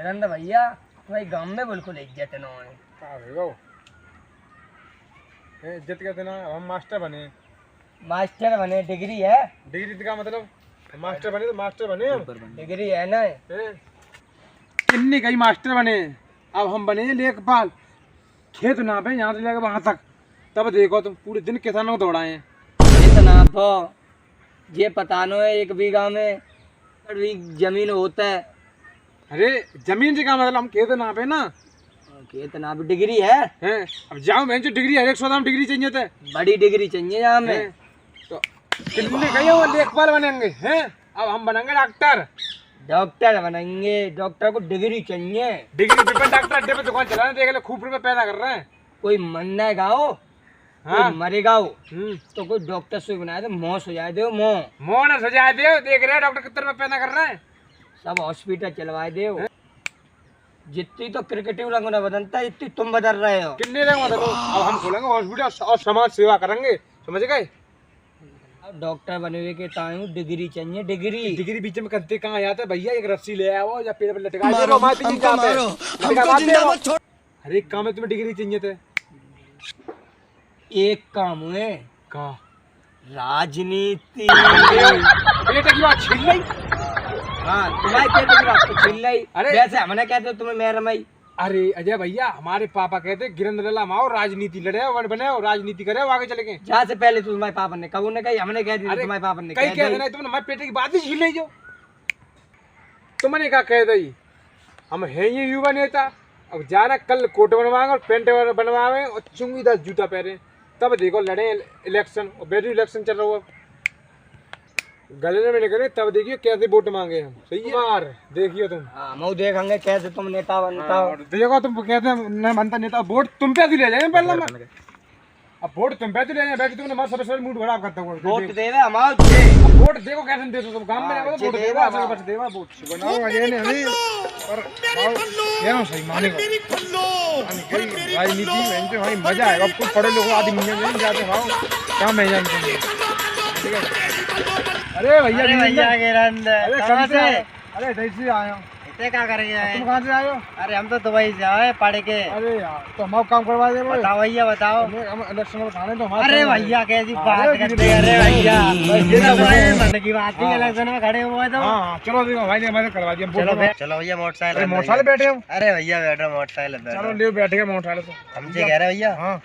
किरण भैया तुम्हारे गांव में बिल्कुल इज्जत न है। इज्जत कहते ना, हम मास्टर बने। मास्टर बने डिग्री है? डिग्री का मतलब मास्टर बने तो मास्टर बने हम, डिग्री है ना? इतनी कई मास्टर बने, अब हम बने लेखपाल। खेत ना पे यहाँ से लेकर वहां तक, तब देखो तुम पूरे दिन किसानों को दौड़ाए हैं। इतना तो ये पता न है, 1 बीघा में जमीन होता है। अरे जमीन से क्या मतलब, हम खेत ना पे ना। खेत ना भी डिग्री है? अब जाओ मैं जो डिग्री, हर एक सौदा में डिग्री चाहिए थे। बड़ी डिग्री चाहिए यहाँ में। तो कितने कही वो लेखपाल बनेंगे हैं, अब हम बनेंगे डॉक्टर। डॉक्टर बनेंगे? डॉक्टर को डिग्री चाहिए। डिग्री पेपर डॉक्टर अड्डे पे दुकान चलाने देख ले, खूब रुपए पैदा कर रहे हैं। कोई मरने गाओ, हाँ मरेगा तो कोई डॉक्टर से बनाए दे, मौत हो जाए दे। मोह न सजाए दे, देख रहे डॉक्टर कितने रुपए पैदा कर रहे हैं। सब हॉस्पिटल चलवाए दे। जितनी तो क्रिकेट रंग न बदलता है, इतनी तुम बदल रहे हो। कितने रंग बदलो, अब हम खोलेंगे हॉस्पिटल और समाज सेवा करेंगे, समझ गए। अब डॉक्टर बने हुए के ताऊ डिग्री चाहिए। डिग्री बीच में करते कहाँ जाता है भैया, एक रस्सी ले आओ या पेड़ पर लटका दो, हर एक काम में तुम्हें डिग्री चाहिए थे। एक काम है का राजनीति। बेटे की बात छीन ली। हाँ तुम्हारे पेट की बात तो छीन ली। अरे वैसे हमने कहते हो तुम्हें मैं रमाई। अरे अजय भैया, हमारे पापा कहते गिरंद लाओ माओ, राजनीति लड़े वन बने, राजनीति करे, आगे चले गए। जहाँ से पहले तुम्हारे पापा ने कबू ने कही, हमने कह दी तुम्हारे पापा ने कही कह देना, तुमने हमारे पेटे की बात ही छीन ली। जो तुमने क्या कह दी, हम है ये युवा नेता। अब जाना कल कोट बनवाएंगे और पेंट बनवावे और चुंगीदार जूता पहने, तब देखो लड़े इलेक्शन। और बैटरी इलेक्शन चल रहा हुआ, गले में निकले, तब देखियो कैसे वोट मांगे हम। सही है यार, देखियो तुम। हाँ मैं देखेंगे कैसे तुम नेता बनता हो। देखो तुम कहते न बनता नेता, वोट तुम पे ले जाए पहले। अब वोट तुम पे ले जाए, बैठ तुमने हमारा सबसे मूड खराब करता हो। वोट देवे हमारे, वोट देखो कैसे दे दो तुम, गांव में वोट देवा, बस देवा वोट बनाओ। अजय ने हमें और ये ना सही मानेगा राजनीति में भाई मजा आएगा। अब कुछ पढ़े लोग आदमी नहीं जाते भाव क्या मैं जानते हैं। अरे भैया कहाँ से? अरे दही आए हो। क्या करेंगे? तुम कहाँ से आए हो? अरे हम तो दुबई से आए पढ़ के। अरे यार तो हम काम करवा दे। बताओ भैया बताओ। हम इलेक्शन में खाने तो हमारे। अरे भैया कैसी बात करते हैं? अरे भैया मन की बात ही, इलेक्शन में खड़े हुए तो। हाँ चलो देखो भाई ने मैंने करवा दिया। चलो भैया मोटरसाइकिल। मोटरसाइकिल बैठे हो? अरे भैया बैठो मोटरसाइकिल। चलो ले बैठ गए मोटरसाइकिल। तो हम जे कह रहे भैया, हाँ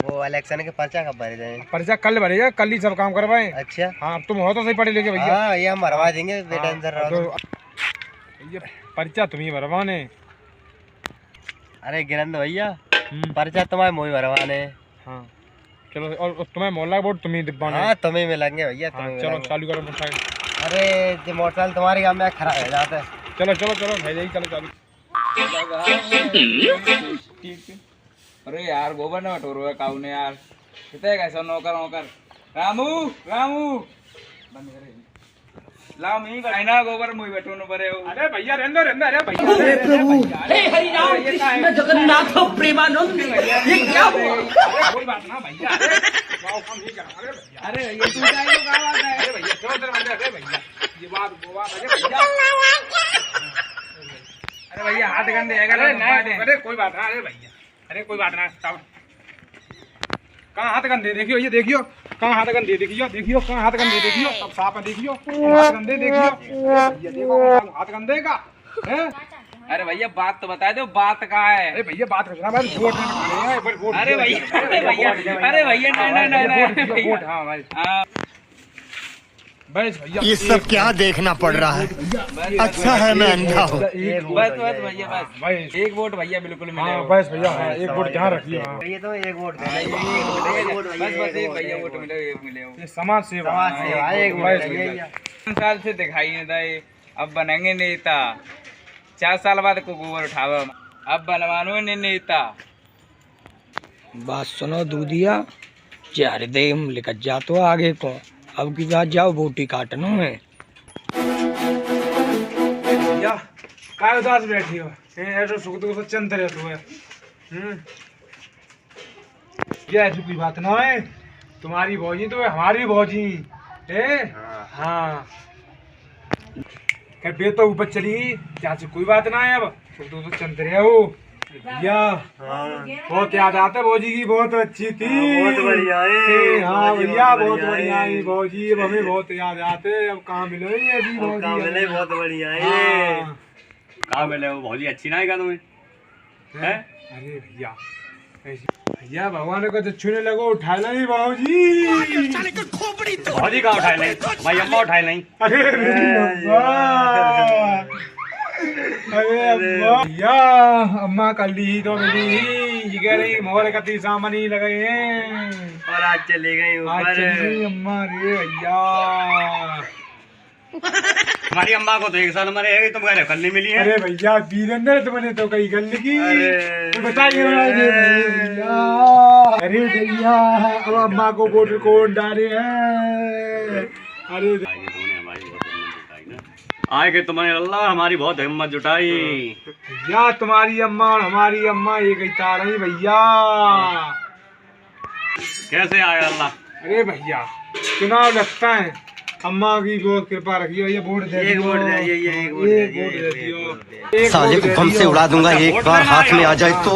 वो इलेक्शन के पर्चा कब भरे जाए? पर्चा कल भरेगा, कल ही सब काम करवाए। अच्छा हाँ तुम हो तो सही पढ़े लिखे भैया। हाँ ये हम भरवा देंगे, बेटेंशन रहो। ये पर्चा तुम ही भरवाने। अरे गिरंद भैया पर्चा तुम्हारे मुँह भरवाने। हाँ चलो, और तुम्हें मोहल्ला का वोट तुम ही दिब्बाने। हाँ तुम्हें मिलेंगे भैया। चलो चालू करो मोटरसाइकिल। अरे जो मोटरसाइकिल तुम्हारे गाँव में खराब हो जाता है। चलो चलो चलो भाई यही चलो चालू। अरे यार गोबर ना बटोरो है काऊ ने यार, कितने कैसा नौकर नौकर। रामू रामू बंद करे लाओ मी कराई ना गोबर मुई बटोनो परे हो। अरे भैया रहने दो। अरे भैया, हे प्रभु, हे हरि राम कृष्ण जगन्नाथ प्रेमानंद, ये क्या हुआ? अरे कोई बात ना भैया, अरे वाओ काम नहीं करा। अरे भैया, अरे ये तू जाइयो का बात है? अरे भैया चलो चलो। अरे भैया ये बात गोवा। अरे भैया, अरे भैया हाथ गंदे है। अरे कोई बात ना। अरे भैया, अरे कोई बात ना। कहाँ हाथ गंदे देखियो, ये देखियो कहाँ हाथ गंदे देखियो, देखियो कहाँ हाथ गंदे देखियो, सब साफ है देखियो, हाथ गंदे देखियो। ये देखो हाथ गंदे का है। अरे भैया बात तो बता दो, बात कहाँ है? अरे भैया बात करना भाई, वोट है वोट। अरे भैया अरे भैया नहीं वोट। हाँ भाई बस भैया, ये सब क्या देखना पड़ रहा है? अच्छा है मैं अंधा हूँ। बस भैया बस एक वोट भैया बिल्कुल मिले। बस भैया एक वोट ध्यान रखिए। ये तो एक वोट बस एक भैया वोट मिले, एक मिले। ये समाज सेवा एक वोट। साल से दिखाई नहीं था, अब बनेंगे नेता। 4 साल बाद को गोबर उठावा, अब बनवानो नहीं नेता। बात सुनो दूधिया, चार दे लिखत जा तो आगे को, अब की बात जाओ वोटी काटनो है। भैया काय उदास बैठी हो, ऐसे सुख दुख से चलते रहते हो। ये ऐसी कोई बात ना है, तुम्हारी भौजी तो हमारी भौजी है। हाँ बे तो ऊपर चली चाची कोई बात ना है। अब तो चलते रहे हो भैया। बहुत याद आता भौजी की, बहुत अच्छी थी। बहुत बढ़िया है। हाँ भैया बहुत बढ़िया है भौजी। अब हमें बहुत याद आते। अब कहाँ मिले अभी भौजी? बहुत बढ़िया है। कहाँ मिले वो भौजी अच्छी ना है तुम्हें? हैं? अरे भैया भैया भगवान को तो छूने लगो उठा नहीं भौजी। भौजी कहाँ उठाए नहीं? भाई अम्मा उठाए नहीं। अरे अम्मा, अरे अम्मा भैया, अम्मा कल ली तो मिली ही कह रही मोर कती सामान ही लगे हैं और आज चले गई आज ऊपर। चली गई अम्मा। रे भैया हमारी अम्मा को तो 1 साल मरे है, तुम कह रहे हो कल नहीं मिली है? अरे भैया वीरेंद्र तुमने तो कई गल की। अरे तो बताइए भैया। अरे भैया अब अम्मा को वोट कौन डाले हैं? अरे तुमने हमारी बहुत हिम्मत जुटाई ना। आए कि तुमने अल्लाह हमारी बहुत हिम्मत जुटाई। भैया तुम्हारी अम्मा और हमारी अम्मा एक ही तार है भैया। कैसे आए अल्लाह? अरे भैया चुनाव लगता है, अम्मा की बहुत कृपा रखियो। ये वोट दे एक वोट दे, ये एक वोट दे दियो। एक साले वोट को दे बम से दियो। उड़ा दूंगा एक बार हाथ में आ जाए तो।